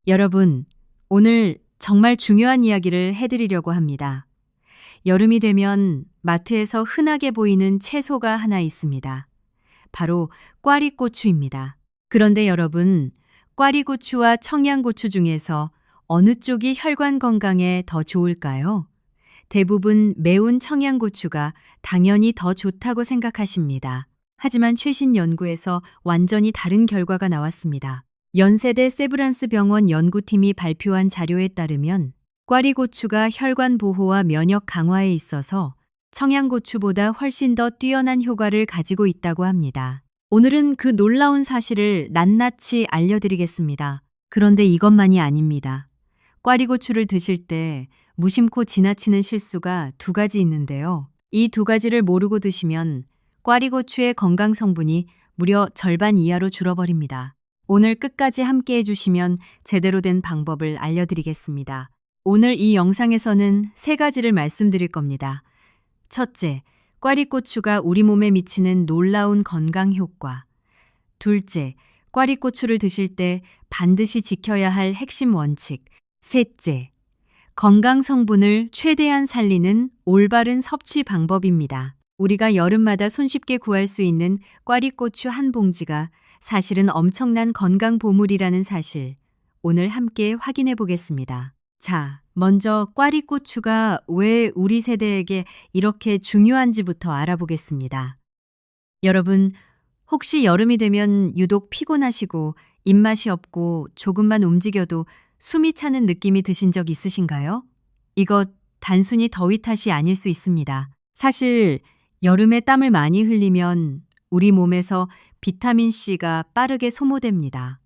여러분, 오늘 정말 중요한 이야기를 해드리려고 합니다. 여름이 되면 마트에서 흔하게 보이는 채소가 하나 있습니다. 바로 꽈리고추입니다. 그런데 여러분, 꽈리고추와 청양고추 중에서 어느 쪽이 혈관 건강에 더 좋을까요? 대부분 매운 청양고추가 당연히 더 좋다고 생각하십니다. 하지만 최신 연구에서 완전히 다른 결과가 나왔습니다. 연세대 세브란스 병원 연구팀이 발표한 자료에 따르면 꽈리고추가 혈관 보호와 면역 강화에 있어서 청양고추보다 훨씬 더 뛰어난 효과를 가지고 있다고 합니다. 오늘은 그 놀라운 사실을 낱낱이 알려드리겠습니다. 그런데 이것만이 아닙니다. 꽈리고추를 드실 때 무심코 지나치는 실수가 두 가지 있는데요. 이 두 가지를 모르고 드시면 꽈리고추의 건강 성분이 무려 절반 이하로 줄어버립니다. 오늘 끝까지 함께 해주시면 제대로 된 방법을 알려드리겠습니다. 오늘 이 영상에서는 세 가지를 말씀드릴 겁니다. 첫째, 꽈리고추가 우리 몸에 미치는 놀라운 건강 효과. 둘째, 꽈리고추를 드실 때 반드시 지켜야 할 핵심 원칙. 셋째, 건강 성분을 최대한 살리는 올바른 섭취 방법입니다. 우리가 여름마다 손쉽게 구할 수 있는 꽈리고추 한 봉지가 사실은 엄청난 건강 보물이라는 사실, 오늘 함께 확인해 보겠습니다. 자, 먼저 꽈리고추가 왜 우리 세대에게 이렇게 중요한지부터 알아보겠습니다. 여러분, 혹시 여름이 되면 유독 피곤하시고 입맛이 없고 조금만 움직여도 숨이 차는 느낌이 드신 적 있으신가요? 이것 단순히 더위 탓이 아닐 수 있습니다. 사실 여름에 땀을 많이 흘리면 우리 몸에서 비타민C가 빠르게 소모됩니다.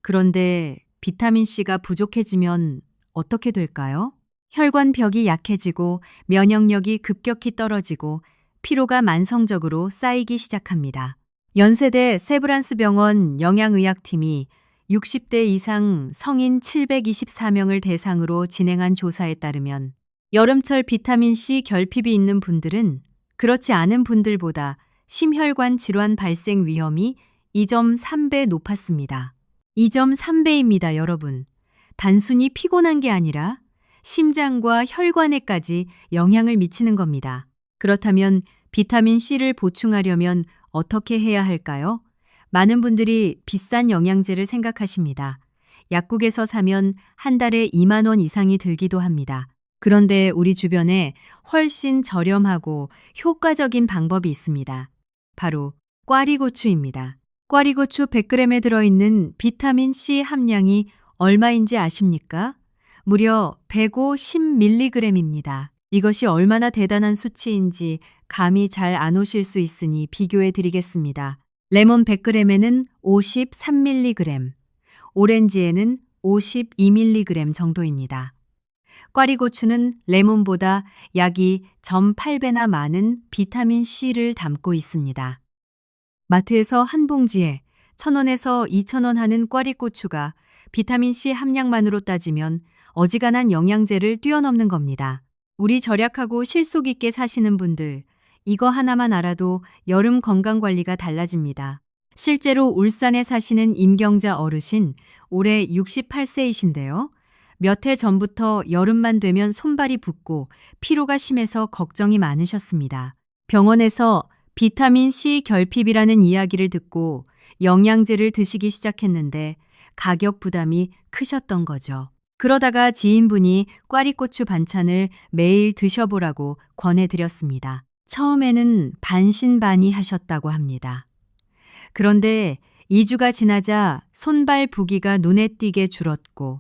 그런데 비타민C가 부족해지면 어떻게 될까요? 혈관벽이 약해지고 면역력이 급격히 떨어지고 피로가 만성적으로 쌓이기 시작합니다. 연세대 세브란스 병원 영양의학팀이 60대 이상 성인 724명을 대상으로 진행한 조사에 따르면 여름철 비타민C 결핍이 있는 분들은 그렇지 않은 분들보다 심혈관 질환 발생 위험이 2.3배 높았습니다. 2.3배입니다, 여러분. 단순히 피곤한 게 아니라 심장과 혈관에까지 영향을 미치는 겁니다. 그렇다면 비타민C를 보충하려면 어떻게 해야 할까요? 많은 분들이 비싼 영양제를 생각하십니다. 약국에서 사면 한 달에 2만 원 이상이 들기도 합니다. 그런데 우리 주변에 훨씬 저렴하고 효과적인 방법이 있습니다. 바로 꽈리고추입니다. 꽈리고추 100g에 들어있는 비타민C 함량이 얼마인지 아십니까? 무려 150mg입니다. 이것이 얼마나 대단한 수치인지 감이 잘 안 오실 수 있으니 비교해 드리겠습니다. 레몬 100g에는 53mg, 오렌지에는 52mg 정도입니다. 꽈리고추는 레몬보다 약이 0.8배나 많은 비타민C를 담고 있습니다. 마트에서 한 봉지에 1,000원에서 2,000원 하는 꽈리고추가 비타민C 함량만으로 따지면 어지간한 영양제를 뛰어넘는 겁니다. 우리 절약하고 실속 있게 사시는 분들, 이거 하나만 알아도 여름 건강관리가 달라집니다. 실제로 울산에 사시는 임경자 어르신, 올해 68세이신데요. 몇 해 전부터 여름만 되면 손발이 붓고 피로가 심해서 걱정이 많으셨습니다. 병원에서 비타민C 결핍이라는 이야기를 듣고 영양제를 드시기 시작했는데 가격 부담이 크셨던 거죠. 그러다가 지인분이 꽈리고추 반찬을 매일 드셔보라고 권해드렸습니다. 처음에는 반신반의하셨다고 합니다. 그런데 2주가 지나자 손발 부기가 눈에 띄게 줄었고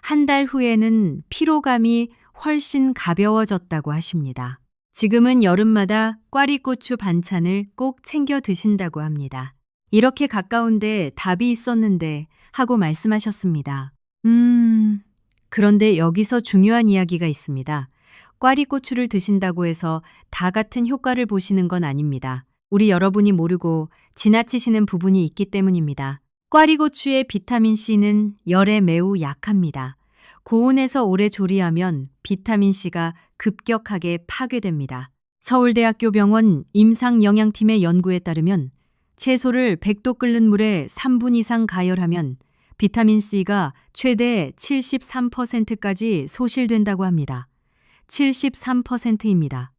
한 달 후에는 피로감이 훨씬 가벼워졌다고 하십니다. 지금은 여름마다 꽈리고추 반찬을 꼭 챙겨 드신다고 합니다. 이렇게 가까운데 답이 있었는데 하고 말씀하셨습니다. 그런데 여기서 중요한 이야기가 있습니다. 꽈리고추를 드신다고 해서 다 같은 효과를 보시는 건 아닙니다. 우리 여러분이 모르고 지나치시는 부분이 있기 때문입니다. 꽈리고추의 비타민C는 열에 매우 약합니다. 고온에서 오래 조리하면 비타민C가 급격하게 파괴됩니다. 서울대학교 병원 임상영양팀의 연구에 따르면 채소를 100도 끓는 물에 3분 이상 가열하면 비타민C가 최대 73%까지 소실된다고 합니다. 73%입니다.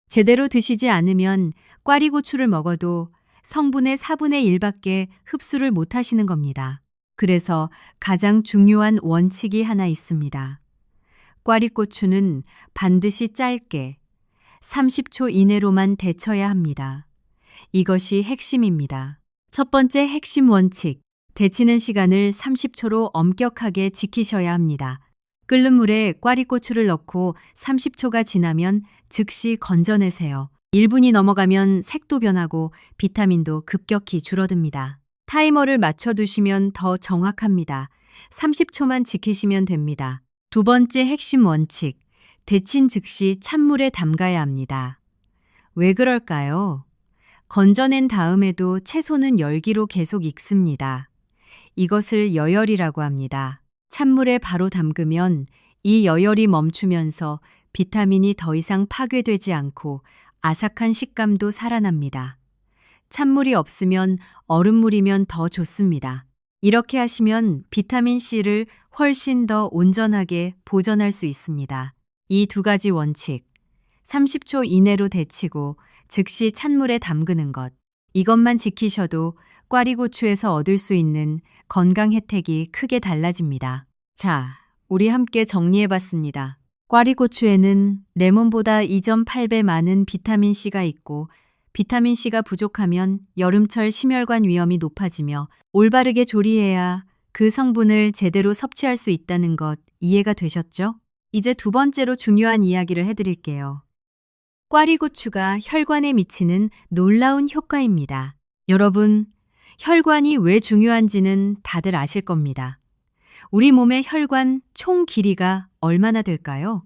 제대로 드시지 않으면 꽈리고추를 먹어도 성분의 4분의 1밖에 흡수를 못 하시는 겁니다. 그래서 가장 중요한 원칙이 하나 있습니다. 꽈리고추는 반드시 짧게 30초 이내로만 데쳐야 합니다. 이것이 핵심입니다. 첫 번째 핵심 원칙, 데치는 시간을 30초로 엄격하게 지키셔야 합니다. 끓는 물에 꽈리고추를 넣고 30초가 지나면 즉시 건져내세요. 1분이 넘어가면 색도 변하고 비타민도 급격히 줄어듭니다. 타이머를 맞춰두시면 더 정확합니다. 30초만 지키시면 됩니다. 두 번째 핵심 원칙, 데친 즉시 찬물에 담가야 합니다. 왜 그럴까요? 건져낸 다음에도 채소는 열기로 계속 익습니다. 이것을 여열이라고 합니다. 찬물에 바로 담그면 이 여열이 멈추면서 비타민이 더 이상 파괴되지 않고 아삭한 식감도 살아납니다. 찬물이 없으면 얼음물이면 더 좋습니다. 이렇게 하시면 비타민C를 훨씬 더 온전하게 보존할 수 있습니다. 이 두 가지 원칙, 30초 이내로 데치고 즉시 찬물에 담그는 것, 이것만 지키셔도 꽈리고추에서 얻을 수 있는 건강 혜택이 크게 달라집니다. 자, 우리 함께 정리해봤습니다. 꽈리고추에는 레몬보다 2.8배 많은 비타민C가 있고 비타민C가 부족하면 여름철 심혈관 위험이 높아지며 올바르게 조리해야 그 성분을 제대로 섭취할 수 있다는 것 이해가 되셨죠? 이제 두 번째로 중요한 이야기를 해드릴게요. 꽈리고추가 혈관에 미치는 놀라운 효과입니다. 여러분, 혈관이 왜 중요한지는 다들 아실 겁니다. 우리 몸의 혈관 총 길이가 얼마나 될까요?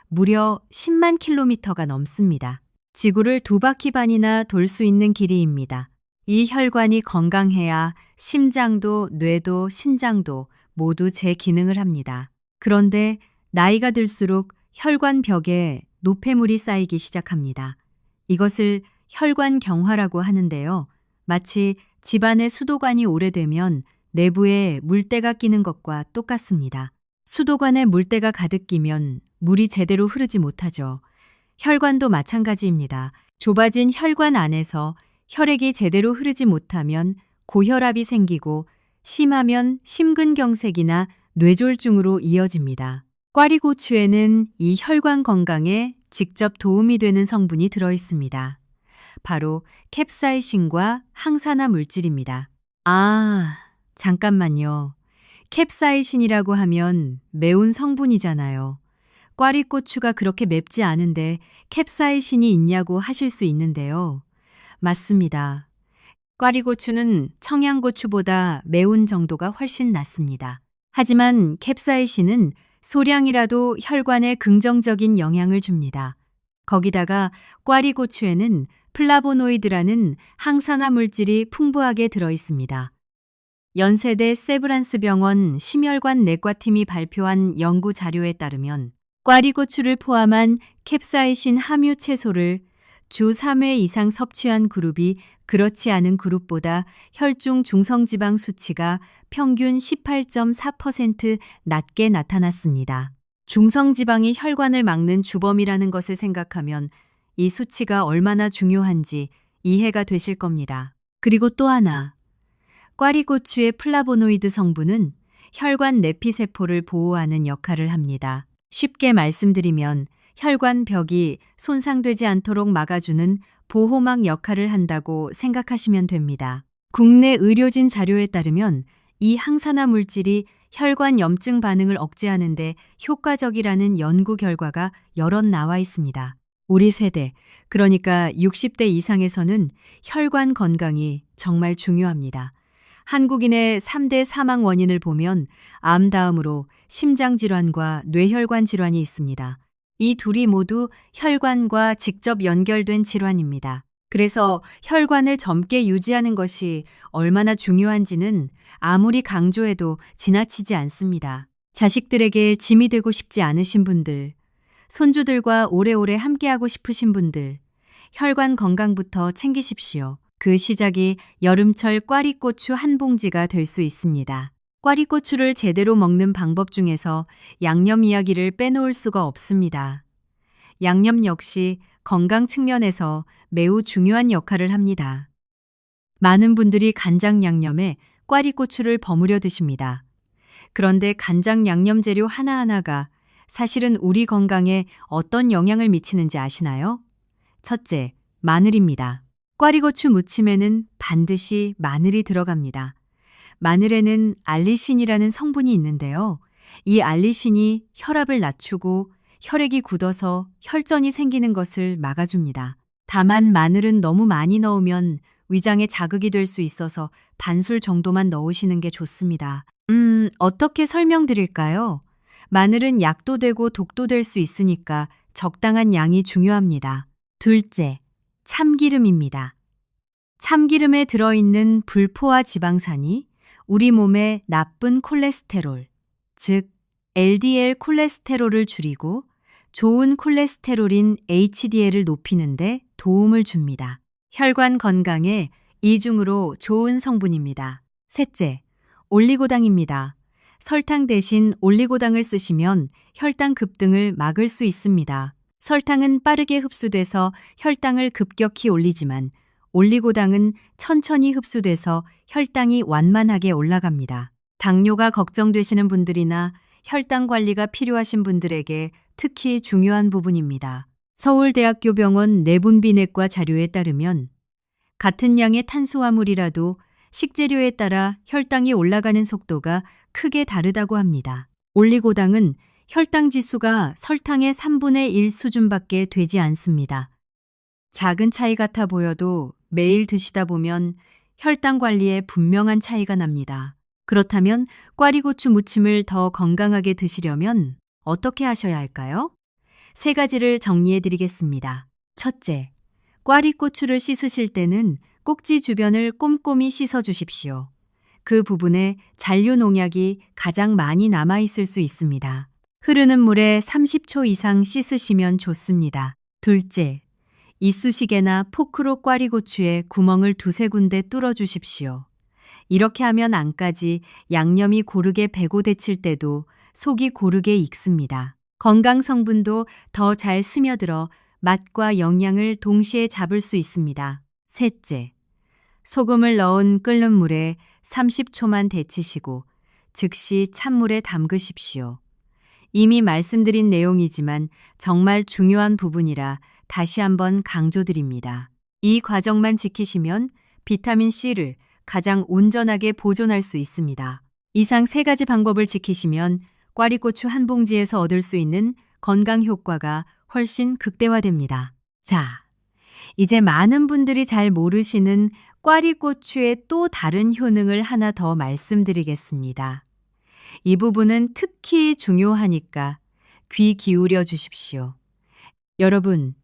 무려 10만 킬로미터가 넘습니다. 지구를 2바퀴 반이나 돌 수 있는 길이입니다. 이 혈관이 건강해야 심장도 뇌도 신장도 모두 제 기능을 합니다. 그런데 나이가 들수록 혈관 벽에 노폐물이 쌓이기 시작합니다. 이것을 혈관경화라고 하는데요. 마치 집안의 수도관이 오래되면 내부에 물때가 끼는 것과 똑같습니다. 수도관에 물때가 가득 끼면 물이 제대로 흐르지 못하죠. 혈관도 마찬가지입니다. 좁아진 혈관 안에서 혈액이 제대로 흐르지 못하면 고혈압이 생기고 심하면 심근경색이나 뇌졸중으로 이어집니다. 꽈리고추에는 이 혈관 건강에 직접 도움이 되는 성분이 들어있습니다. 바로 캡사이신과 항산화 물질입니다. 아, 잠깐만요. 캡사이신이라고 하면 매운 성분이잖아요. 꽈리고추가 그렇게 맵지 않은데 캡사이신이 있냐고 하실 수 있는데요. 맞습니다. 꽈리고추는 청양고추보다 매운 정도가 훨씬 낮습니다. 하지만 캡사이신은 소량이라도 혈관에 긍정적인 영향을 줍니다. 거기다가 꽈리고추에는 플라보노이드라는 항산화 물질이 풍부하게 들어있습니다. 연세대 세브란스 병원 심혈관 내과팀이 발표한 연구 자료에 따르면 꽈리고추를 포함한 캡사이신 함유 채소를 주 3회 이상 섭취한 그룹이 그렇지 않은 그룹보다 혈중 중성지방 수치가 평균 18.4% 낮게 나타났습니다. 중성지방이 혈관을 막는 주범이라는 것을 생각하면 이 수치가 얼마나 중요한지 이해가 되실 겁니다. 그리고 또 하나, 꽈리고추의 플라보노이드 성분은 혈관 내피세포를 보호하는 역할을 합니다. 쉽게 말씀드리면 혈관 벽이 손상되지 않도록 막아주는 보호막 역할을 한다고 생각하시면 됩니다. 국내 의료진 자료에 따르면 이 항산화 물질이 혈관 염증 반응을 억제하는 데 효과적이라는 연구 결과가 여럿 나와 있습니다. 우리 세대, 그러니까 60대 이상에서는 혈관 건강이 정말 중요합니다. 한국인의 3대 사망 원인을 보면 암 다음으로 심장질환과 뇌혈관 질환이 있습니다. 이 둘이 모두 혈관과 직접 연결된 질환입니다. 그래서 혈관을 젊게 유지하는 것이 얼마나 중요한지는 아무리 강조해도 지나치지 않습니다. 자식들에게 짐이 되고 싶지 않으신 분들, 손주들과 오래오래 함께하고 싶으신 분들, 혈관 건강부터 챙기십시오. 그 시작이 여름철 꽈리고추 한 봉지가 될 수 있습니다. 꽈리고추를 제대로 먹는 방법 중에서 양념 이야기를 빼놓을 수가 없습니다. 양념 역시 건강 측면에서 매우 중요한 역할을 합니다. 많은 분들이 간장 양념에 꽈리고추를 버무려 드십니다. 그런데 간장 양념 재료 하나하나가 사실은 우리 건강에 어떤 영향을 미치는지 아시나요? 첫째, 마늘입니다. 꽈리고추 무침에는 반드시 마늘이 들어갑니다. 마늘에는 알리신이라는 성분이 있는데요. 이 알리신이 혈압을 낮추고 혈액이 굳어서 혈전이 생기는 것을 막아줍니다. 다만 마늘은 너무 많이 넣으면 위장에 자극이 될 수 있어서 반술 정도만 넣으시는 게 좋습니다. 어떻게 설명드릴까요? 마늘은 약도 되고 독도 될 수 있으니까 적당한 양이 중요합니다. 둘째, 참기름입니다. 참기름에 들어있는 불포화 지방산이 우리 몸의 나쁜 콜레스테롤, 즉 LDL 콜레스테롤을 줄이고 좋은 콜레스테롤인 HDL을 높이는 데 도움을 줍니다. 혈관 건강에 이중으로 좋은 성분입니다. 셋째, 올리고당입니다. 설탕 대신 올리고당을 쓰시면 혈당 급등을 막을 수 있습니다. 설탕은 빠르게 흡수돼서 혈당을 급격히 올리지만 올리고당은 천천히 흡수돼서 혈당이 완만하게 올라갑니다. 당뇨가 걱정되시는 분들이나 혈당 관리가 필요하신 분들에게 특히 중요한 부분입니다. 서울대학교 병원 내분비내과 자료에 따르면 같은 양의 탄수화물이라도 식재료에 따라 혈당이 올라가는 속도가 크게 다르다고 합니다. 올리고당은 혈당 지수가 설탕의 3분의 1 수준밖에 되지 않습니다. 작은 차이 같아 보여도 매일 드시다 보면 혈당 관리에 분명한 차이가 납니다. 그렇다면 꽈리고추 무침을 더 건강하게 드시려면 어떻게 하셔야 할까요? 3가지를 정리해 드리겠습니다. 첫째, 꽈리고추를 씻으실 때는 꼭지 주변을 꼼꼼히 씻어 주십시오. 그 부분에 잔류 농약이 가장 많이 남아 있을 수 있습니다. 흐르는 물에 30초 이상 씻으시면 좋습니다. 둘째, 이쑤시개나 포크로 꽈리고추에 구멍을 2-3군데 뚫어 주십시오. 이렇게 하면 안까지 양념이 고르게 배고 데칠 때도 속이 고르게 익습니다. 건강 성분도 더 잘 스며들어 맛과 영양을 동시에 잡을 수 있습니다. 셋째, 소금을 넣은 끓는 물에 30초만 데치시고 즉시 찬물에 담그십시오. 이미 말씀드린 내용이지만 정말 중요한 부분이라 다시 한번 강조드립니다. 이 과정만 지키시면 비타민C를 가장 온전하게 보존할 수 있습니다. 이상 3가지 방법을 지키시면 꽈리고추 한 봉지에서 얻을 수 있는 건강 효과가 훨씬 극대화됩니다. 자, 이제 많은 분들이 잘 모르시는 꽈리고추의 또 다른 효능을 하나 더 말씀드리겠습니다. 이 부분은 특히 중요하니까 귀 기울여 주십시오. 여러분,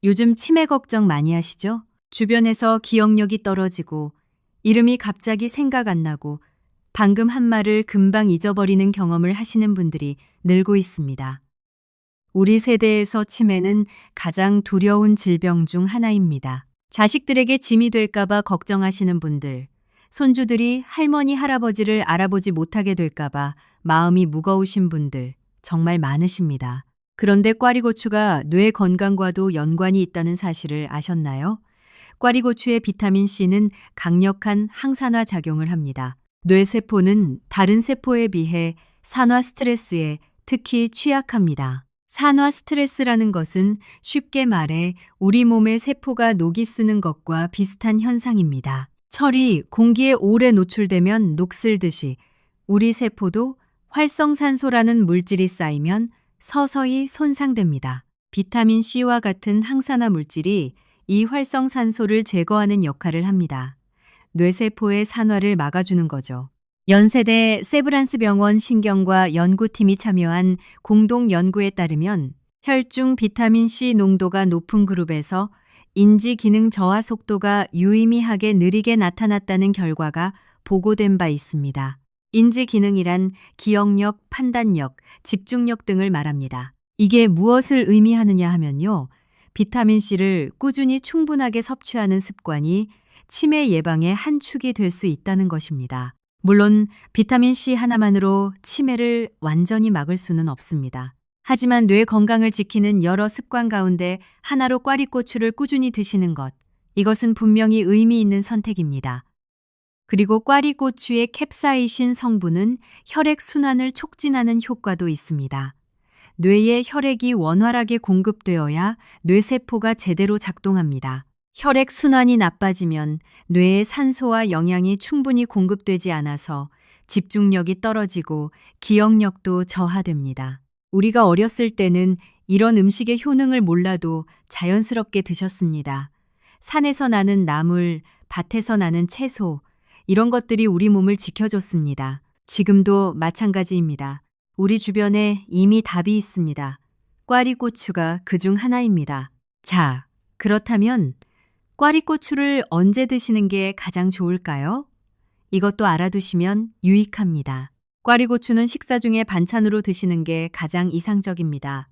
요즘 치매 걱정 많이 하시죠? 주변에서 기억력이 떨어지고 이름이 갑자기 생각 안 나고 방금 한 말을 금방 잊어버리는 경험을 하시는 분들이 늘고 있습니다. 우리 세대에서 치매는 가장 두려운 질병 중 하나입니다. 자식들에게 짐이 될까봐 걱정하시는 분들, 손주들이 할머니, 할아버지를 알아보지 못하게 될까봐 마음이 무거우신 분들 정말 많으십니다. 그런데 꽈리고추가 뇌 건강과도 연관이 있다는 사실을 아셨나요? 꽈리고추의 비타민C는 강력한 항산화 작용을 합니다. 뇌세포는 다른 세포에 비해 산화 스트레스에 특히 취약합니다. 산화 스트레스라는 것은 쉽게 말해 우리 몸의 세포가 녹이 쓰는 것과 비슷한 현상입니다. 철이 공기에 오래 노출되면 녹슬듯이 우리 세포도 활성산소라는 물질이 쌓이면 서서히 손상됩니다. 비타민C와 같은 항산화 물질이 이 활성산소를 제거하는 역할을 합니다. 뇌세포의 산화를 막아주는 거죠. 연세대 세브란스 병원 신경과 연구팀이 참여한 공동 연구에 따르면 혈중 비타민C 농도가 높은 그룹에서 인지 기능 저하 속도가 유의미하게 느리게 나타났다는 결과가 보고된 바 있습니다. 인지 기능이란 기억력, 판단력, 집중력 등을 말합니다. 이게 무엇을 의미하느냐 하면요. 비타민C를 꾸준히 충분하게 섭취하는 습관이 치매 예방의 한 축이 될 수 있다는 것입니다. 물론 비타민C 하나만으로 치매를 완전히 막을 수는 없습니다. 하지만 뇌 건강을 지키는 여러 습관 가운데 하나로 꽈리고추를 꾸준히 드시는 것, 이것은 분명히 의미 있는 선택입니다. 그리고 꽈리고추의 캡사이신 성분은 혈액 순환을 촉진하는 효과도 있습니다. 뇌에 혈액이 원활하게 공급되어야 뇌세포가 제대로 작동합니다. 혈액 순환이 나빠지면 뇌에 산소와 영양이 충분히 공급되지 않아서 집중력이 떨어지고 기억력도 저하됩니다. 우리가 어렸을 때는 이런 음식의 효능을 몰라도 자연스럽게 드셨습니다. 산에서 나는 나물, 밭에서 나는 채소, 이런 것들이 우리 몸을 지켜줬습니다. 지금도 마찬가지입니다. 우리 주변에 이미 답이 있습니다. 꽈리고추가 그중 하나입니다. 자, 그렇다면 꽈리고추를 언제 드시는 게 가장 좋을까요? 이것도 알아두시면 유익합니다. 꽈리고추는 식사 중에 반찬으로 드시는 게 가장 이상적입니다.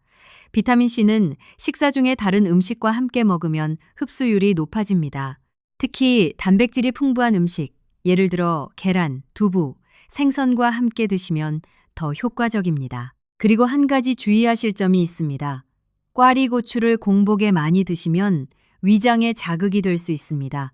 비타민C는 식사 중에 다른 음식과 함께 먹으면 흡수율이 높아집니다. 특히 단백질이 풍부한 음식, 예를 들어 계란, 두부, 생선과 함께 드시면 더 효과적입니다. 그리고 한 가지 주의하실 점이 있습니다. 꽈리고추를 공복에 많이 드시면 위장에 자극이 될 수 있습니다.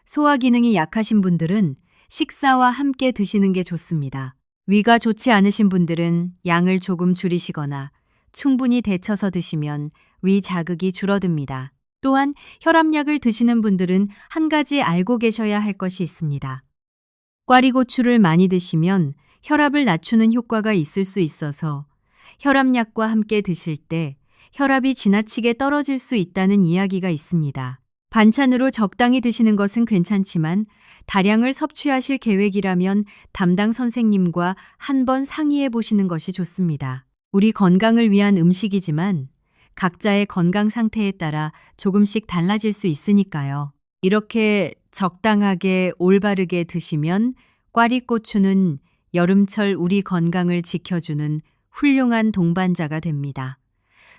소화 기능이 약하신 분들은 식사와 함께 드시는 게 좋습니다. 위가 좋지 않으신 분들은 양을 조금 줄이시거나 충분히 데쳐서 드시면 위 자극이 줄어듭니다. 또한 혈압약을 드시는 분들은 한 가지 알고 계셔야 할 것이 있습니다. 꽈리고추를 많이 드시면 혈압을 낮추는 효과가 있을 수 있어서 혈압약과 함께 드실 때 혈압이 지나치게 떨어질 수 있다는 이야기가 있습니다. 반찬으로 적당히 드시는 것은 괜찮지만 다량을 섭취하실 계획이라면 담당 선생님과 한번 상의해 보시는 것이 좋습니다. 우리 건강을 위한 음식이지만 각자의 건강 상태에 따라 조금씩 달라질 수 있으니까요. 이렇게 적당하게 올바르게 드시면 꽈리고추는 여름철 우리 건강을 지켜주는 훌륭한 동반자가 됩니다.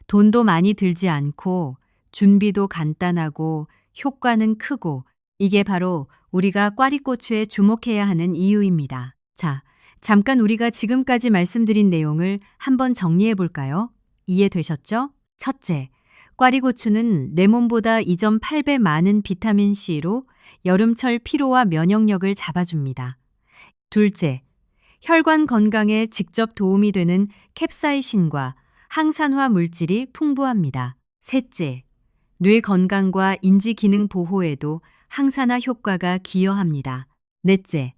돈도 많이 들지 않고 준비도 간단하고 효과는 크고 이게 바로 우리가 꽈리고추에 주목해야 하는 이유입니다. 자, 잠깐 우리가 지금까지 말씀드린 내용을 한번 정리해 볼까요? 이해되셨죠? 첫째, 꽈리고추는 내 몸보다 2.8배 많은 비타민C로 여름철 피로와 면역력을 잡아줍니다. 둘째, 혈관 건강에 직접 도움이 되는 캡사이신과 항산화 물질이 풍부합니다. 셋째, 뇌 건강과 인지 기능 보호에도 항산화 효과가 기여합니다. 넷째,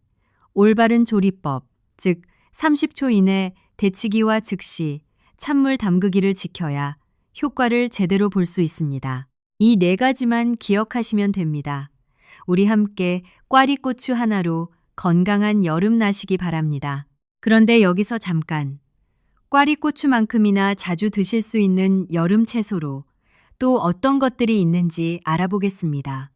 올바른 조리법, 즉 30초 이내 데치기와 즉시 찬물 담그기를 지켜야 효과를 제대로 볼 수 있습니다. 이 네 가지만 기억하시면 됩니다. 우리 함께 꽈리고추 하나로 건강한 여름 나시기 바랍니다. 그런데 여기서 잠깐, 꽈리고추만큼이나 자주 드실 수 있는 여름 채소로 또 어떤 것들이 있는지 알아보겠습니다.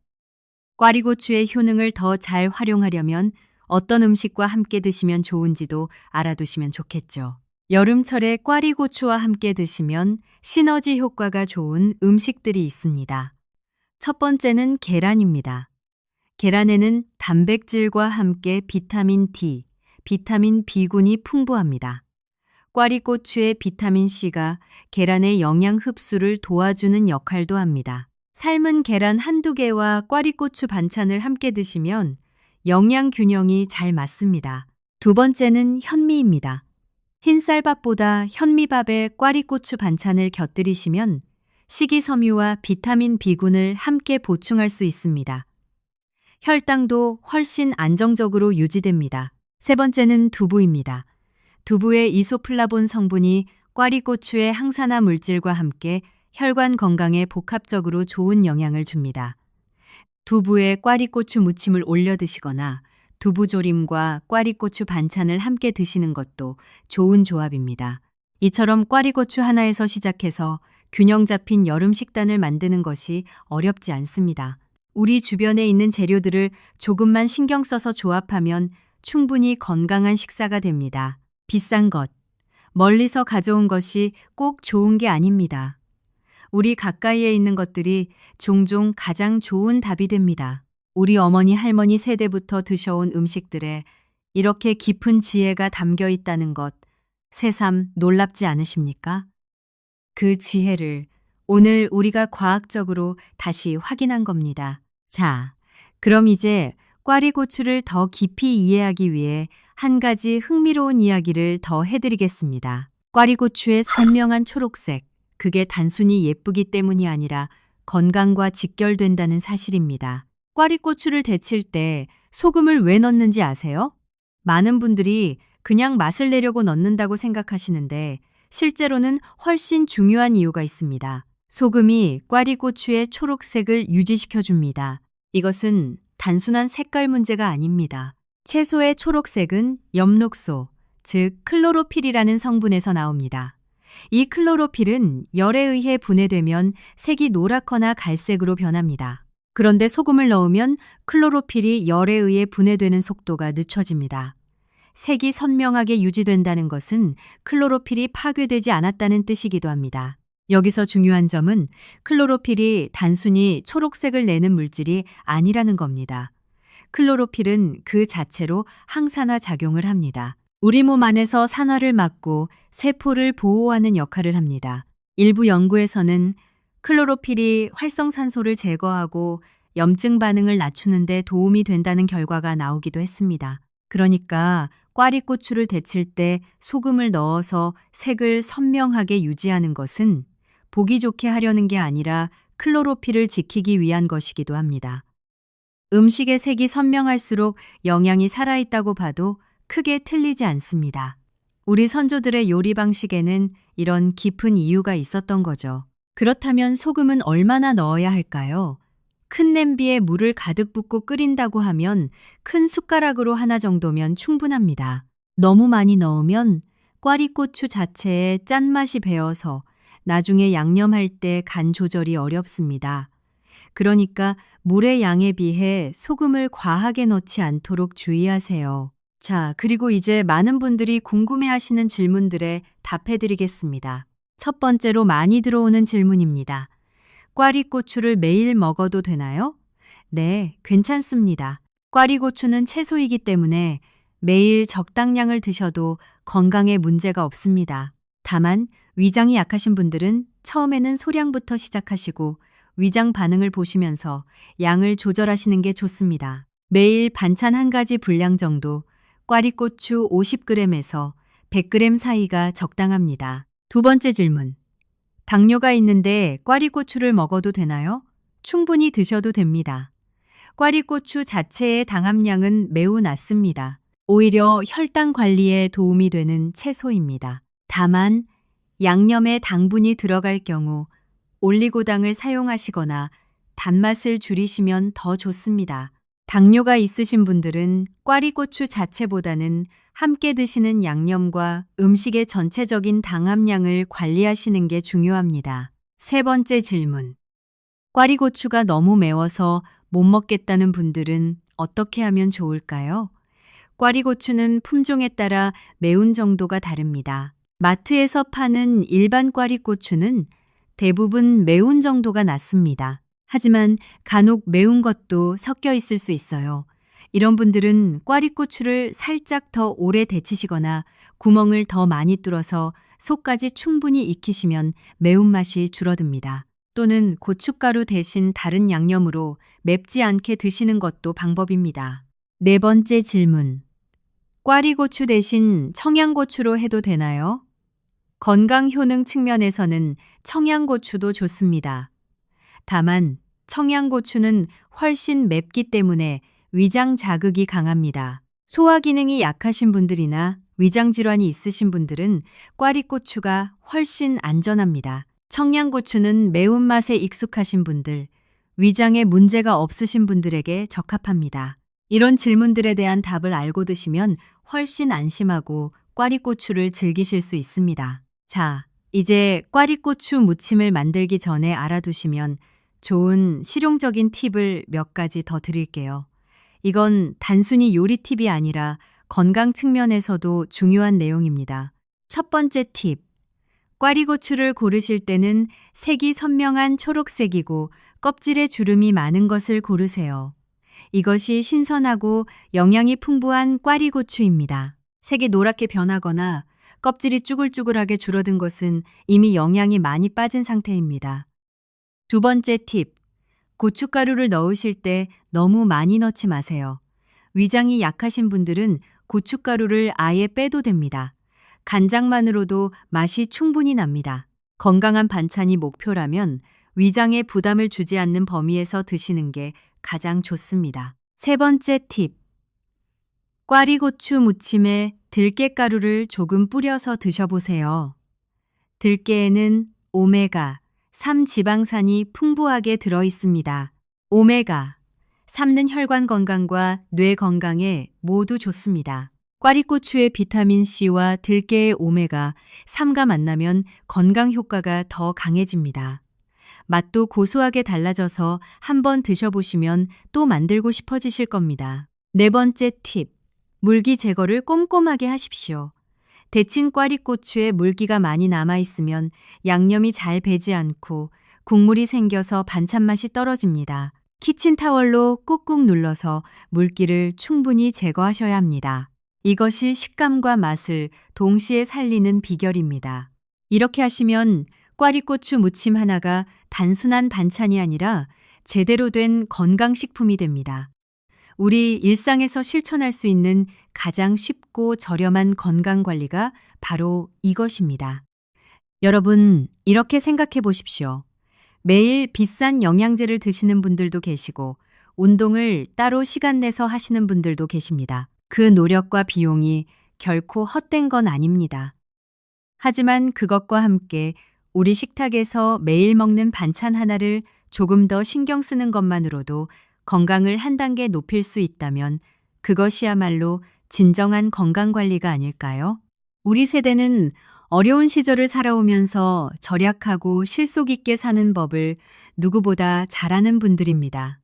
꽈리고추의 효능을 더 잘 활용하려면 어떤 음식과 함께 드시면 좋은지도 알아두시면 좋겠죠. 여름철에 꽈리고추와 함께 드시면 시너지 효과가 좋은 음식들이 있습니다. 첫 번째는 계란입니다. 계란에는 단백질과 함께 비타민 D, 비타민 B군이 풍부합니다. 꽈리고추의 비타민C가 계란의 영양 흡수를 도와주는 역할도 합니다. 삶은 계란 한두 개와 꽈리고추 반찬을 함께 드시면 영양 균형이 잘 맞습니다. 두 번째는 현미입니다. 흰쌀밥보다 현미밥에 꽈리고추 반찬을 곁들이시면 식이섬유와 비타민 B군을 함께 보충할 수 있습니다. 혈당도 훨씬 안정적으로 유지됩니다. 세 번째는 두부입니다. 두부의 이소플라본 성분이 꽈리고추의 항산화 물질과 함께 혈관 건강에 복합적으로 좋은 영향을 줍니다. 두부에 꽈리고추 무침을 올려 드시거나 두부조림과 꽈리고추 반찬을 함께 드시는 것도 좋은 조합입니다. 이처럼 꽈리고추 하나에서 시작해서 균형 잡힌 여름 식단을 만드는 것이 어렵지 않습니다. 우리 주변에 있는 재료들을 조금만 신경 써서 조합하면 충분히 건강한 식사가 됩니다. 비싼 것, 멀리서 가져온 것이 꼭 좋은 게 아닙니다. 우리 가까이에 있는 것들이 종종 가장 좋은 답이 됩니다. 우리 어머니 할머니 세대부터 드셔온 음식들에 이렇게 깊은 지혜가 담겨 있다는 것, 새삼 놀랍지 않으십니까? 그 지혜를 오늘 우리가 과학적으로 다시 확인한 겁니다. 자, 그럼 이제 꽈리고추를 더 깊이 이해하기 위해 한 가지 흥미로운 이야기를 더 해드리겠습니다. 꽈리고추의 선명한 초록색, 그게 단순히 예쁘기 때문이 아니라 건강과 직결된다는 사실입니다. 꽈리고추를 데칠 때 소금을 왜 넣는지 아세요? 많은 분들이 그냥 맛을 내려고 넣는다고 생각하시는데 실제로는 훨씬 중요한 이유가 있습니다. 소금이 꽈리고추의 초록색을 유지시켜줍니다. 이것은 단순한 색깔 문제가 아닙니다. 채소의 초록색은 엽록소, 즉 클로로필이라는 성분에서 나옵니다. 이 클로로필은 열에 의해 분해되면 색이 노랗거나 갈색으로 변합니다. 그런데 소금을 넣으면 클로로필이 열에 의해 분해되는 속도가 늦춰집니다. 색이 선명하게 유지된다는 것은 클로로필이 파괴되지 않았다는 뜻이기도 합니다. 여기서 중요한 점은 클로로필이 단순히 초록색을 내는 물질이 아니라는 겁니다. 클로로필은 그 자체로 항산화 작용을 합니다. 우리 몸 안에서 산화를 막고 세포를 보호하는 역할을 합니다. 일부 연구에서는 클로로필이 활성산소를 제거하고 염증 반응을 낮추는 데 도움이 된다는 결과가 나오기도 했습니다. 그러니까 꽈리고추를 데칠 때 소금을 넣어서 색을 선명하게 유지하는 것은 보기 좋게 하려는 게 아니라 클로로필을 지키기 위한 것이기도 합니다. 음식의 색이 선명할수록 영양이 살아있다고 봐도 크게 틀리지 않습니다. 우리 선조들의 요리 방식에는 이런 깊은 이유가 있었던 거죠. 그렇다면 소금은 얼마나 넣어야 할까요? 큰 냄비에 물을 가득 붓고 끓인다고 하면 큰 숟가락으로 하나 정도면 충분합니다. 너무 많이 넣으면 꽈리고추 자체에 짠맛이 배어서 나중에 양념할 때 간 조절이 어렵습니다. 그러니까 물의 양에 비해 소금을 과하게 넣지 않도록 주의하세요. 자, 그리고 이제 많은 분들이 궁금해하시는 질문들에 답해드리겠습니다. 첫 번째로 많이 들어오는 질문입니다. 꽈리고추를 매일 먹어도 되나요? 네, 괜찮습니다. 꽈리고추는 채소이기 때문에 매일 적당량을 드셔도 건강에 문제가 없습니다. 다만 위장이 약하신 분들은 처음에는 소량부터 시작하시고 위장 반응을 보시면서 양을 조절하시는 게 좋습니다. 매일 반찬 한 가지 분량 정도, 꽈리고추 50g에서 100g 사이가 적당합니다. 두 번째 질문. 당뇨가 있는데 꽈리고추를 먹어도 되나요? 충분히 드셔도 됩니다. 꽈리고추 자체의 당 함량은 매우 낮습니다. 오히려 혈당 관리에 도움이 되는 채소입니다. 다만 양념에 당분이 들어갈 경우 올리고당을 사용하시거나 단맛을 줄이시면 더 좋습니다. 당뇨가 있으신 분들은 꽈리고추 자체보다는 함께 드시는 양념과 음식의 전체적인 당 함량을 관리하시는 게 중요합니다. 세 번째 질문. 꽈리고추가 너무 매워서 못 먹겠다는 분들은 어떻게 하면 좋을까요? 꽈리고추는 품종에 따라 매운 정도가 다릅니다. 마트에서 파는 일반 꽈리고추는 대부분 매운 정도가 낮습니다. 하지만 간혹 매운 것도 섞여 있을 수 있어요. 이런 분들은 꽈리고추를 살짝 더 오래 데치시거나 구멍을 더 많이 뚫어서 속까지 충분히 익히시면 매운맛이 줄어듭니다. 또는 고춧가루 대신 다른 양념으로 맵지 않게 드시는 것도 방법입니다. 네 번째 질문. 꽈리고추 대신 청양고추로 해도 되나요? 건강 효능 측면에서는 청양고추도 좋습니다. 다만 청양고추는 훨씬 맵기 때문에 위장 자극이 강합니다. 소화 기능이 약하신 분들이나 위장 질환이 있으신 분들은 꽈리고추가 훨씬 안전합니다. 청양고추는 매운맛에 익숙하신 분들, 위장에 문제가 없으신 분들에게 적합합니다. 이런 질문들에 대한 답을 알고 드시면 훨씬 안심하고 꽈리고추를 즐기실 수 있습니다. 자, 이제 꽈리고추 무침을 만들기 전에 알아두시면 좋은 실용적인 팁을 몇 가지 더 드릴게요. 이건 단순히 요리 팁이 아니라 건강 측면에서도 중요한 내용입니다. 첫 번째 팁. 꽈리고추를 고르실 때는 색이 선명한 초록색이고 껍질에 주름이 많은 것을 고르세요. 이것이 신선하고 영양이 풍부한 꽈리고추입니다. 색이 노랗게 변하거나 껍질이 쭈글쭈글하게 줄어든 것은 이미 영양이 많이 빠진 상태입니다. 두 번째 팁. 고춧가루를 넣으실 때 너무 많이 넣지 마세요. 위장이 약하신 분들은 고춧가루를 아예 빼도 됩니다. 간장만으로도 맛이 충분히 납니다. 건강한 반찬이 목표라면 위장에 부담을 주지 않는 범위에서 드시는 게 가장 좋습니다. 세 번째 팁. 꽈리고추 무침에 들깨가루를 조금 뿌려서 드셔보세요. 들깨에는 오메가3 지방산이 풍부하게 들어있습니다. 오메가, 삶는 혈관 건강과 뇌 건강에 모두 좋습니다. 꽈리고추의 비타민C와 들깨의 오메가3가 만나면 건강 효과가 더 강해집니다. 맛도 고소하게 달라져서 한번 드셔보시면 또 만들고 싶어지실 겁니다. 네 번째 팁. 물기 제거를 꼼꼼하게 하십시오. 데친 꽈리고추에 물기가 많이 남아있으면 양념이 잘 배지 않고 국물이 생겨서 반찬 맛이 떨어집니다. 키친타월로 꾹꾹 눌러서 물기를 충분히 제거하셔야 합니다. 이것이 식감과 맛을 동시에 살리는 비결입니다. 이렇게 하시면 꽈리고추 무침 하나가 단순한 반찬이 아니라 제대로 된 건강식품이 됩니다. 우리 일상에서 실천할 수 있는 가장 쉽고 저렴한 건강관리가 바로 이것입니다. 여러분, 이렇게 생각해 보십시오. 매일 비싼 영양제를 드시는 분들도 계시고 운동을 따로 시간 내서 하시는 분들도 계십니다. 그 노력과 비용이 결코 헛된 건 아닙니다. 하지만 그것과 함께 우리 식탁에서 매일 먹는 반찬 하나를 조금 더 신경 쓰는 것만으로도 건강을 한 단계 높일 수 있다면 그것이야말로 진정한 건강관리가 아닐까요? 우리 세대는 어려운 시절을 살아오면서 절약하고 실속 있게 사는 법을 누구보다 잘 아는 분들입니다.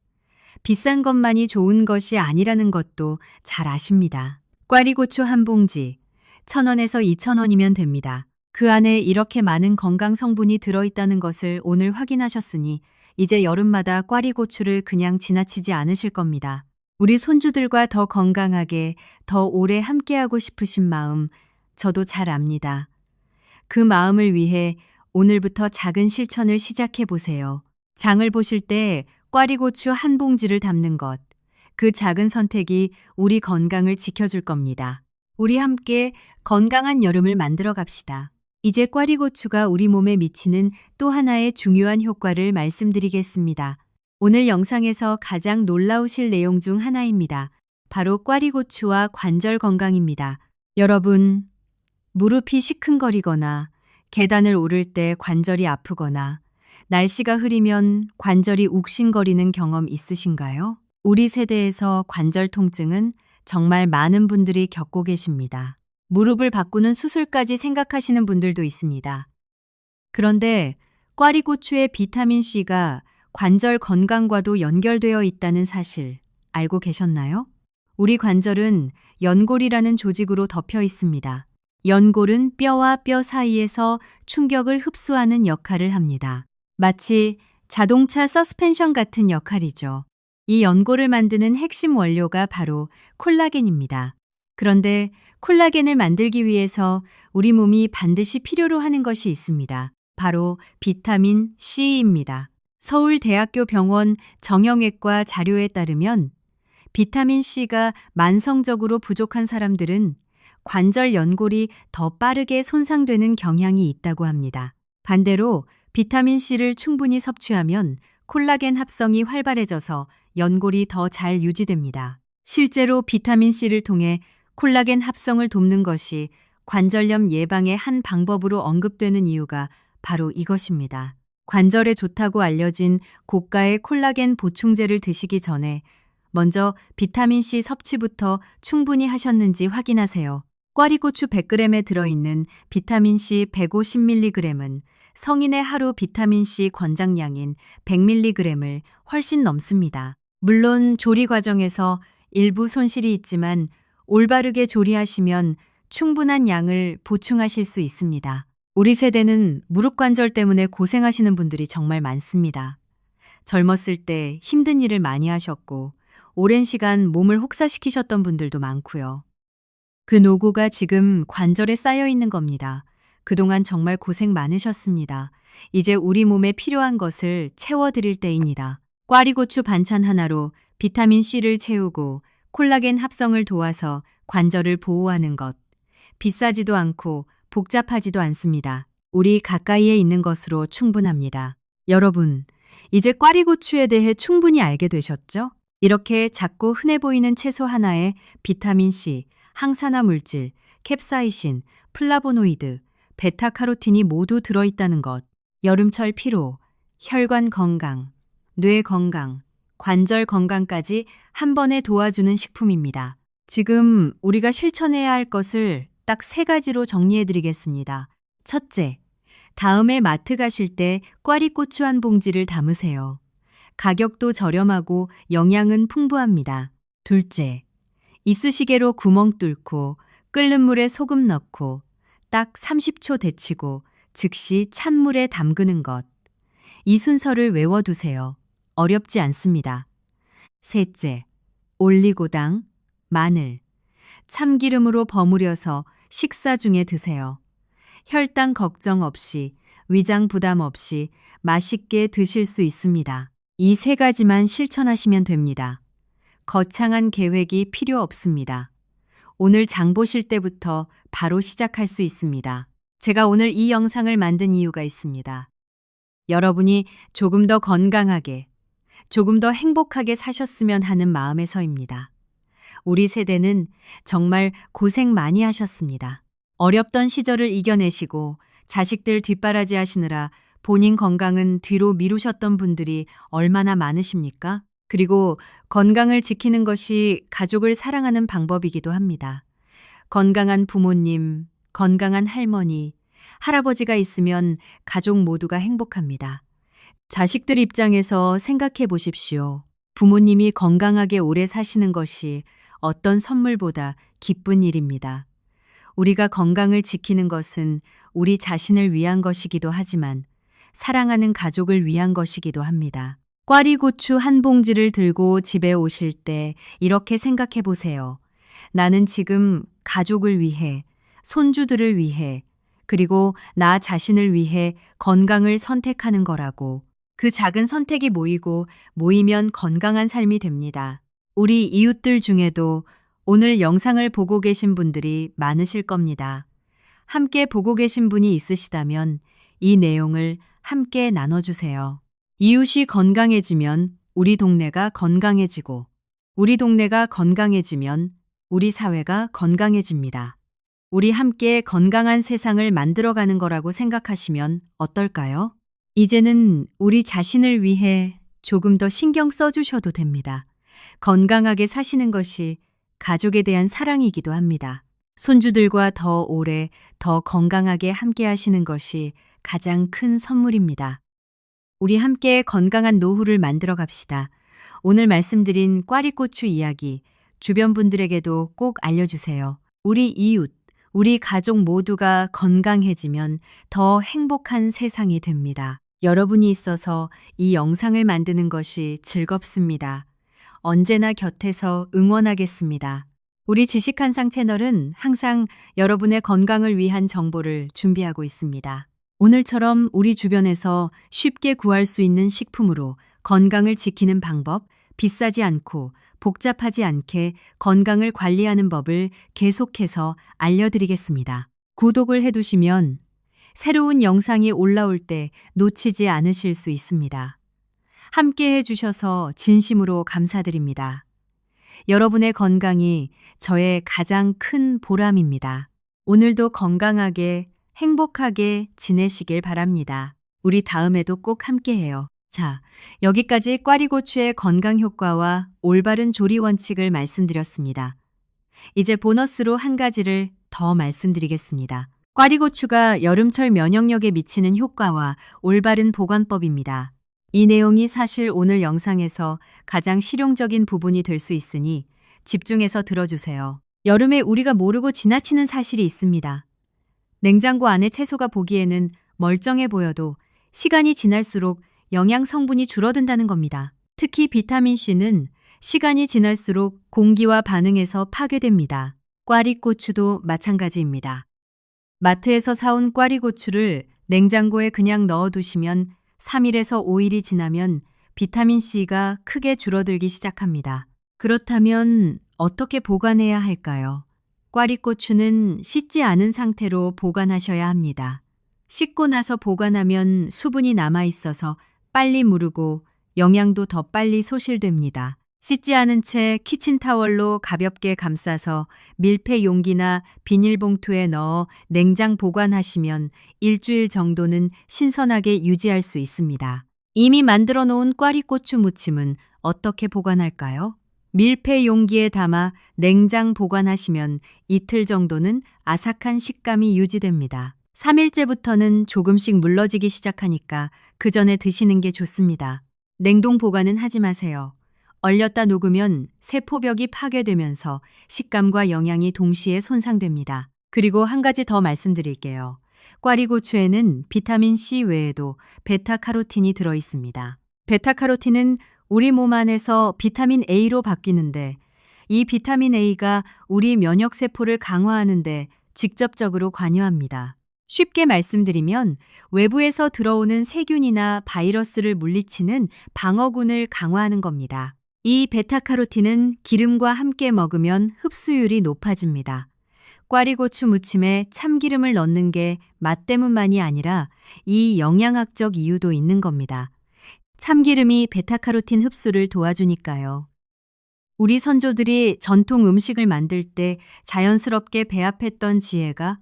비싼 것만이 좋은 것이 아니라는 것도 잘 아십니다. 꽈리고추 한 봉지, 1,000원에서 2,000원이면 됩니다. 그 안에 이렇게 많은 건강 성분이 들어있다는 것을 오늘 확인하셨으니 이제 여름마다 꽈리고추를 그냥 지나치지 않으실 겁니다. 우리 손주들과 더 건강하게, 더 오래 함께하고 싶으신 마음, 저도 잘 압니다. 그 마음을 위해 오늘부터 작은 실천을 시작해 보세요. 장을 보실 때 꽈리고추 한 봉지를 담는 것, 그 작은 선택이 우리 건강을 지켜줄 겁니다. 우리 함께 건강한 여름을 만들어 갑시다. 이제 꽈리고추가 우리 몸에 미치는 또 하나의 중요한 효과를 말씀드리겠습니다. 오늘 영상에서 가장 놀라우실 내용 중 하나입니다. 바로 꽈리고추와 관절 건강입니다. 여러분, 무릎이 시큰거리거나 계단을 오를 때 관절이 아프거나 날씨가 흐리면 관절이 욱신거리는 경험 있으신가요? 우리 세대에서 관절 통증은 정말 많은 분들이 겪고 계십니다. 무릎을 바꾸는 수술까지 생각하시는 분들도 있습니다. 그런데 꽈리고추의 비타민C가 관절 건강과도 연결되어 있다는 사실 알고 계셨나요? 우리 관절은 연골이라는 조직으로 덮여 있습니다. 연골은 뼈와 뼈 사이에서 충격을 흡수하는 역할을 합니다. 마치 자동차 서스펜션 같은 역할이죠. 이 연골을 만드는 핵심 원료가 바로 콜라겐입니다. 그런데 콜라겐을 만들기 위해서 우리 몸이 반드시 필요로 하는 것이 있습니다. 바로 비타민 C입니다. 서울대학교 병원 정형외과 자료에 따르면 비타민 C가 만성적으로 부족한 사람들은 관절 연골이 더 빠르게 손상되는 경향이 있다고 합니다. 반대로 비타민 C를 충분히 섭취하면 콜라겐 합성이 활발해져서 연골이 더 잘 유지됩니다. 실제로 비타민 C를 통해 콜라겐 합성을 돕는 것이 관절염 예방의 한 방법으로 언급되는 이유가 바로 이것입니다. 관절에 좋다고 알려진 고가의 콜라겐 보충제를 드시기 전에 먼저 비타민C 섭취부터 충분히 하셨는지 확인하세요. 꽈리고추 100g에 들어있는 비타민C 150mg은 성인의 하루 비타민C 권장량인 100mg을 훨씬 넘습니다. 물론 조리 과정에서 일부 손실이 있지만 올바르게 조리하시면 충분한 양을 보충하실 수 있습니다. 우리 세대는 무릎 관절 때문에 고생하시는 분들이 정말 많습니다. 젊었을 때 힘든 일을 많이 하셨고 오랜 시간 몸을 혹사시키셨던 분들도 많고요. 그 노고가 지금 관절에 쌓여 있는 겁니다. 그동안 정말 고생 많으셨습니다. 이제 우리 몸에 필요한 것을 채워드릴 때입니다. 꽈리고추 반찬 하나로 비타민C를 채우고 콜라겐 합성을 도와서 관절을 보호하는 것. 비싸지도 않고 복잡하지도 않습니다. 우리 가까이에 있는 것으로 충분합니다. 여러분, 이제 꽈리고추에 대해 충분히 알게 되셨죠? 이렇게 작고 흔해 보이는 채소 하나에 비타민C, 항산화 물질, 캡사이신, 플라보노이드, 베타카로틴이 모두 들어있다는 것. 여름철 피로, 혈관 건강, 뇌 건강, 관절 건강까지 한 번에 도와주는 식품입니다. 지금 우리가 실천해야 할 것을 딱 3가지로 정리해드리겠습니다. 첫째, 다음에 마트 가실 때 꽈리고추 한 봉지를 담으세요. 가격도 저렴하고 영양은 풍부합니다. 둘째, 이쑤시개로 구멍 뚫고 끓는 물에 소금 넣고 딱 30초 데치고 즉시 찬물에 담그는 것. 이 순서를 외워두세요. 어렵지 않습니다. 셋째, 올리고당, 마늘, 참기름으로 버무려서 식사 중에 드세요. 혈당 걱정 없이, 위장 부담 없이 맛있게 드실 수 있습니다. 이 3가지만 실천하시면 됩니다. 거창한 계획이 필요 없습니다. 오늘 장 보실 때부터 바로 시작할 수 있습니다. 제가 오늘 이 영상을 만든 이유가 있습니다. 여러분이 조금 더 건강하게, 조금 더 행복하게 사셨으면 하는 마음에서입니다. 우리 세대는 정말 고생 많이 하셨습니다. 어렵던 시절을 이겨내시고 자식들 뒷바라지 하시느라 본인 건강은 뒤로 미루셨던 분들이 얼마나 많으십니까? 그리고 건강을 지키는 것이 가족을 사랑하는 방법이기도 합니다. 건강한 부모님, 건강한 할머니, 할아버지가 있으면 가족 모두가 행복합니다. 자식들 입장에서 생각해 보십시오. 부모님이 건강하게 오래 사시는 것이 어떤 선물보다 기쁜 일입니다. 우리가 건강을 지키는 것은 우리 자신을 위한 것이기도 하지만 사랑하는 가족을 위한 것이기도 합니다. 꽈리고추 한 봉지를 들고 집에 오실 때 이렇게 생각해 보세요. 나는 지금 가족을 위해, 손주들을 위해, 그리고 나 자신을 위해 건강을 선택하는 거라고. 그 작은 선택이 모이면 건강한 삶이 됩니다. 우리 이웃들 중에도 오늘 영상을 보고 계신 분들이 많으실 겁니다. 함께 보고 계신 분이 있으시다면 이 내용을 함께 나눠주세요. 이웃이 건강해지면 우리 동네가 건강해지고, 우리 동네가 건강해지면 우리 사회가 건강해집니다. 우리 함께 건강한 세상을 만들어가는 거라고 생각하시면 어떨까요? 이제는 우리 자신을 위해 조금 더 신경 써주셔도 됩니다. 건강하게 사시는 것이 가족에 대한 사랑이기도 합니다. 손주들과 더 오래, 더 건강하게 함께 하시는 것이 가장 큰 선물입니다. 우리 함께 건강한 노후를 만들어 갑시다. 오늘 말씀드린 꽈리고추 이야기, 주변 분들에게도 꼭 알려주세요. 우리 이웃, 우리 가족 모두가 건강해지면 더 행복한 세상이 됩니다. 여러분이 있어서 이 영상을 만드는 것이 즐겁습니다. 언제나 곁에서 응원하겠습니다. 우리 지식한상 채널은 항상 여러분의 건강을 위한 정보를 준비하고 있습니다. 오늘처럼 우리 주변에서 쉽게 구할 수 있는 식품으로 건강을 지키는 방법, 비싸지 않고 복잡하지 않게 건강을 관리하는 법을 계속해서 알려드리겠습니다. 구독을 해두시면 새로운 영상이 올라올 때 놓치지 않으실 수 있습니다. 함께 해주셔서 진심으로 감사드립니다. 여러분의 건강이 저의 가장 큰 보람입니다. 오늘도 건강하게 행복하게 지내시길 바랍니다. 우리 다음에도 꼭 함께해요. 자, 여기까지 꽈리고추의 건강 효과와 올바른 조리 원칙을 말씀드렸습니다. 이제 보너스로 한 가지를 더 말씀드리겠습니다. 꽈리고추가 여름철 면역력에 미치는 효과와 올바른 보관법입니다. 이 내용이 사실 오늘 영상에서 가장 실용적인 부분이 될 수 있으니 집중해서 들어주세요. 여름에 우리가 모르고 지나치는 사실이 있습니다. 냉장고 안에 채소가 보기에는 멀쩡해 보여도 시간이 지날수록 영양 성분이 줄어든다는 겁니다. 특히 비타민C는 시간이 지날수록 공기와 반응해서 파괴됩니다. 꽈리고추도 마찬가지입니다. 마트에서 사온 꽈리고추를 냉장고에 그냥 넣어두시면 3일에서 5일이 지나면 비타민C가 크게 줄어들기 시작합니다. 그렇다면 어떻게 보관해야 할까요? 꽈리고추는 씻지 않은 상태로 보관하셔야 합니다. 씻고 나서 보관하면 수분이 남아있어서 빨리 무르고 영양도 더 빨리 소실됩니다. 씻지 않은 채 키친타월로 가볍게 감싸서 밀폐 용기나 비닐봉투에 넣어 냉장 보관하시면 일주일 정도는 신선하게 유지할 수 있습니다. 이미 만들어 놓은 꽈리고추 무침은 어떻게 보관할까요? 밀폐 용기에 담아 냉장 보관하시면 이틀 정도는 아삭한 식감이 유지됩니다. 3일째부터는 조금씩 물러지기 시작하니까 그 전에 드시는 게 좋습니다. 냉동 보관은 하지 마세요. 얼렸다 녹으면 세포벽이 파괴되면서 식감과 영양이 동시에 손상됩니다. 그리고 한 가지 더 말씀드릴게요. 꽈리고추에는 비타민C 외에도 베타카로틴이 들어 있습니다. 베타카로틴은 우리 몸 안에서 비타민 A로 바뀌는데 이 비타민 A가 우리 면역세포를 강화하는데 직접적으로 관여합니다. 쉽게 말씀드리면 외부에서 들어오는 세균이나 바이러스를 물리치는 방어군을 강화하는 겁니다. 이 베타카로틴은 기름과 함께 먹으면 흡수율이 높아집니다. 꽈리고추 무침에 참기름을 넣는 게 맛 때문만이 아니라 이 영양학적 이유도 있는 겁니다. 참기름이 베타카로틴 흡수를 도와주니까요. 우리 선조들이 전통 음식을 만들 때 자연스럽게 배합했던 지혜가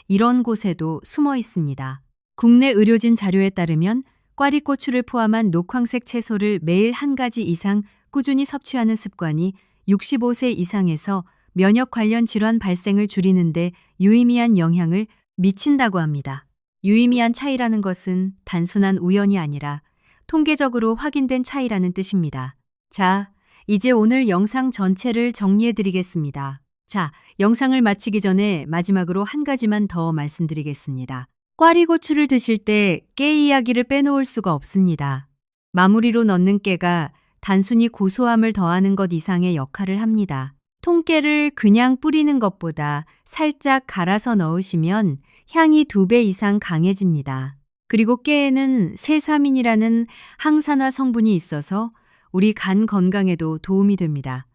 이런 곳에도 숨어 있습니다. 국내 의료진 자료에 따르면 꽈리고추를 포함한 녹황색 채소를 매일 한 가지 이상 꾸준히 섭취하는 습관이 65세 이상에서 면역 관련 질환 발생을 줄이는데 유의미한 영향을 미친다고 합니다. 유의미한 차이라는 것은 단순한 우연이 아니라 통계적으로 확인된 차이라는 뜻입니다. 자, 이제 오늘 영상 전체를 정리해 드리겠습니다. 자, 영상을 마치기 전에 마지막으로 한 가지만 더 말씀드리겠습니다. 꽈리고추를 드실 때 깨 이야기를 빼놓을 수가 없습니다. 마무리로 넣는 깨가 단순히 고소함을 더하는 것 이상의 역할을 합니다. 통깨를 그냥 뿌리는 것보다 살짝 갈아서 넣으시면 향이 2배 이상 강해집니다. 그리고 깨에는 세사민이라는 항산화 성분이 있어서 우리 간 건강에도 도움이 됩니다.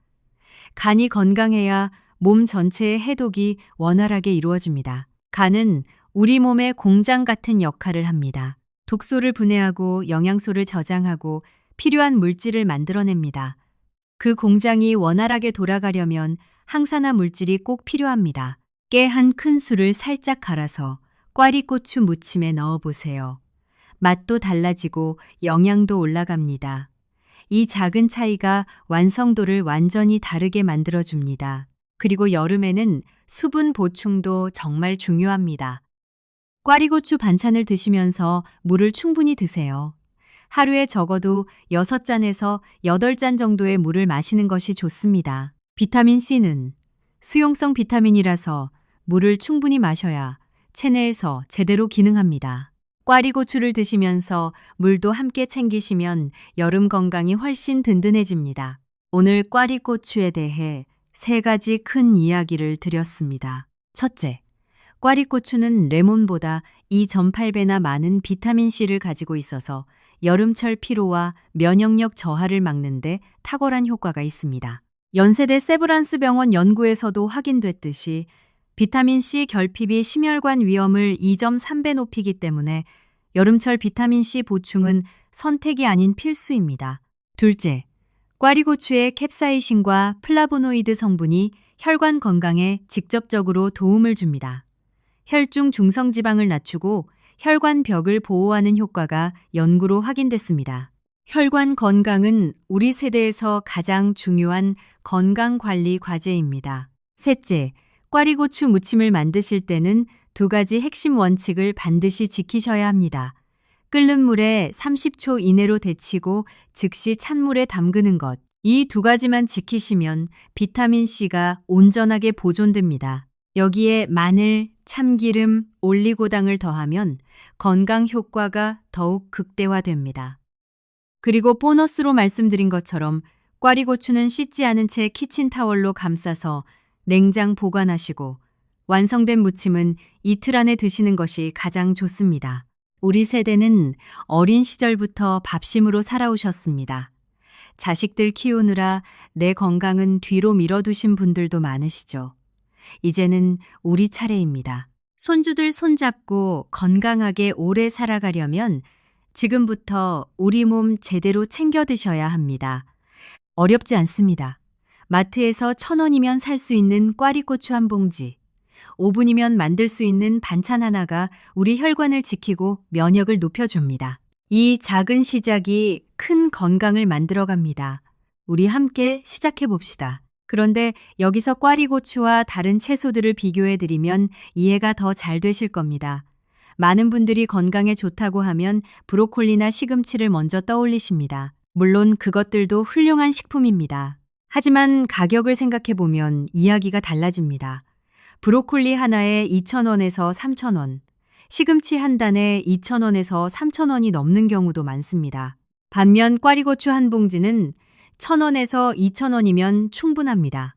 간이 건강해야 몸 전체의 해독이 원활하게 이루어집니다. 간은 우리 몸의 공장 같은 역할을 합니다. 독소를 분해하고 영양소를 저장하고 필요한 물질을 만들어냅니다. 그 공장이 원활하게 돌아가려면 항산화 물질이 꼭 필요합니다. 깨 한 큰술을 살짝 갈아서 꽈리고추 무침에 넣어보세요. 맛도 달라지고 영양도 올라갑니다. 이 작은 차이가 완성도를 완전히 다르게 만들어줍니다. 그리고 여름에는 수분 보충도 정말 중요합니다. 꽈리고추 반찬을 드시면서 물을 충분히 드세요. 하루에 적어도 6잔에서 8잔 정도의 물을 마시는 것이 좋습니다. 비타민C는 수용성 비타민이라서 물을 충분히 마셔야 체내에서 제대로 기능합니다. 꽈리고추를 드시면서 물도 함께 챙기시면 여름 건강이 훨씬 든든해집니다. 오늘 꽈리고추에 대해 3가지 큰 이야기를 드렸습니다. 첫째, 꽈리고추는 레몬보다 2.8배나 많은 비타민C를 가지고 있어서 여름철 피로와 면역력 저하를 막는데 탁월한 효과가 있습니다. 연세대 세브란스 병원 연구에서도 확인됐듯이 비타민C 결핍이 심혈관 위험을 2.3배 높이기 때문에 여름철 비타민C 보충은 선택이 아닌 필수입니다. 둘째, 꽈리고추의 캡사이신과 플라보노이드 성분이 혈관 건강에 직접적으로 도움을 줍니다. 혈중 중성지방을 낮추고 혈관 벽을 보호하는 효과가 연구로 확인됐습니다. 혈관 건강은 우리 세대에서 가장 중요한 건강관리 과제입니다. 셋째, 꽈리고추 무침을 만드실 때는 2가지 핵심 원칙을 반드시 지키셔야 합니다. 끓는 물에 30초 이내로 데치고 즉시 찬물에 담그는 것. 이 2가지만 지키시면 비타민C가 온전하게 보존됩니다. 여기에 마늘, 참기름, 올리고당을 더하면 건강 효과가 더욱 극대화됩니다. 그리고 보너스로 말씀드린 것처럼 꽈리고추는 씻지 않은 채 키친타월로 감싸서 냉장 보관하시고 완성된 무침은 이틀 안에 드시는 것이 가장 좋습니다. 우리 세대는 어린 시절부터 밥심으로 살아오셨습니다. 자식들 키우느라 내 건강은 뒤로 미뤄두신 분들도 많으시죠. 이제는 우리 차례입니다. 손주들 손잡고 건강하게 오래 살아가려면 지금부터 우리 몸 제대로 챙겨 드셔야 합니다. 어렵지 않습니다. 마트에서 1,000원이면 살 수 있는 꽈리고추 한 봉지, 5분이면 만들 수 있는 반찬 하나가 우리 혈관을 지키고 면역을 높여줍니다. 이 작은 시작이 큰 건강을 만들어갑니다. 우리 함께 시작해 봅시다. 그런데 여기서 꽈리고추와 다른 채소들을 비교해 드리면 이해가 더 잘 되실 겁니다. 많은 분들이 건강에 좋다고 하면 브로콜리나 시금치를 먼저 떠올리십니다. 물론 그것들도 훌륭한 식품입니다. 하지만 가격을 생각해 보면 이야기가 달라집니다. 브로콜리 하나에 2,000원에서 3,000원, 시금치 한 단에 2,000원에서 3,000원이 넘는 경우도 많습니다. 반면 꽈리고추 한 봉지는 1,000원에서 2,000원이면 충분합니다.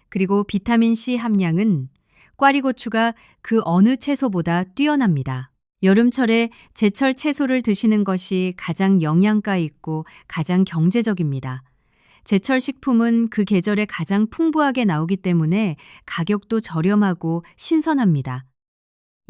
그리고 비타민C 함량은 꽈리고추가 그 어느 채소보다 뛰어납니다. 여름철에 제철 채소를 드시는 것이 가장 영양가 있고 가장 경제적입니다. 제철 식품은 그 계절에 가장 풍부하게 나오기 때문에 가격도 저렴하고 신선합니다.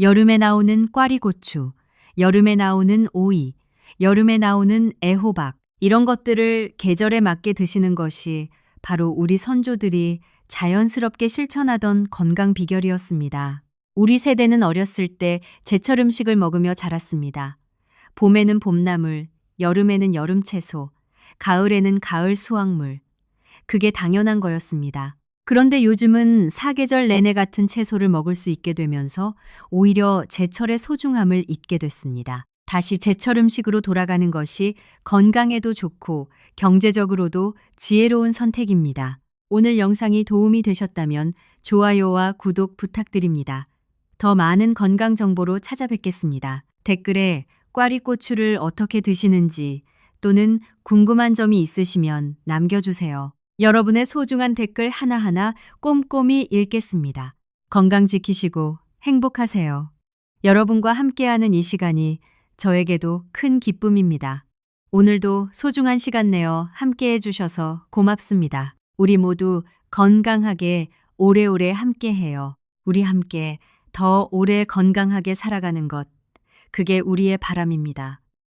여름에 나오는 꽈리고추, 여름에 나오는 오이, 여름에 나오는 애호박, 이런 것들을 계절에 맞게 드시는 것이 바로 우리 선조들이 자연스럽게 실천하던 건강 비결이었습니다. 우리 세대는 어렸을 때 제철 음식을 먹으며 자랐습니다. 봄에는 봄나물, 여름에는 여름 채소, 가을에는 가을 수확물. 그게 당연한 거였습니다. 그런데 요즘은 사계절 내내 같은 채소를 먹을 수 있게 되면서 오히려 제철의 소중함을 잊게 됐습니다. 다시 제철 음식으로 돌아가는 것이 건강에도 좋고 경제적으로도 지혜로운 선택입니다. 오늘 영상이 도움이 되셨다면 좋아요와 구독 부탁드립니다. 더 많은 건강 정보로 찾아뵙겠습니다. 댓글에 꽈리고추를 어떻게 드시는지 또는 궁금한 점이 있으시면 남겨주세요. 여러분의 소중한 댓글 하나하나 꼼꼼히 읽겠습니다. 건강 지키시고 행복하세요. 여러분과 함께하는 이 시간이 저에게도 큰 기쁨입니다. 오늘도 소중한 시간 내어 함께해 주셔서 고맙습니다. 우리 모두 건강하게 오래오래 함께해요. 우리 함께 더 오래 건강하게 살아가는 것, 그게 우리의 바람입니다.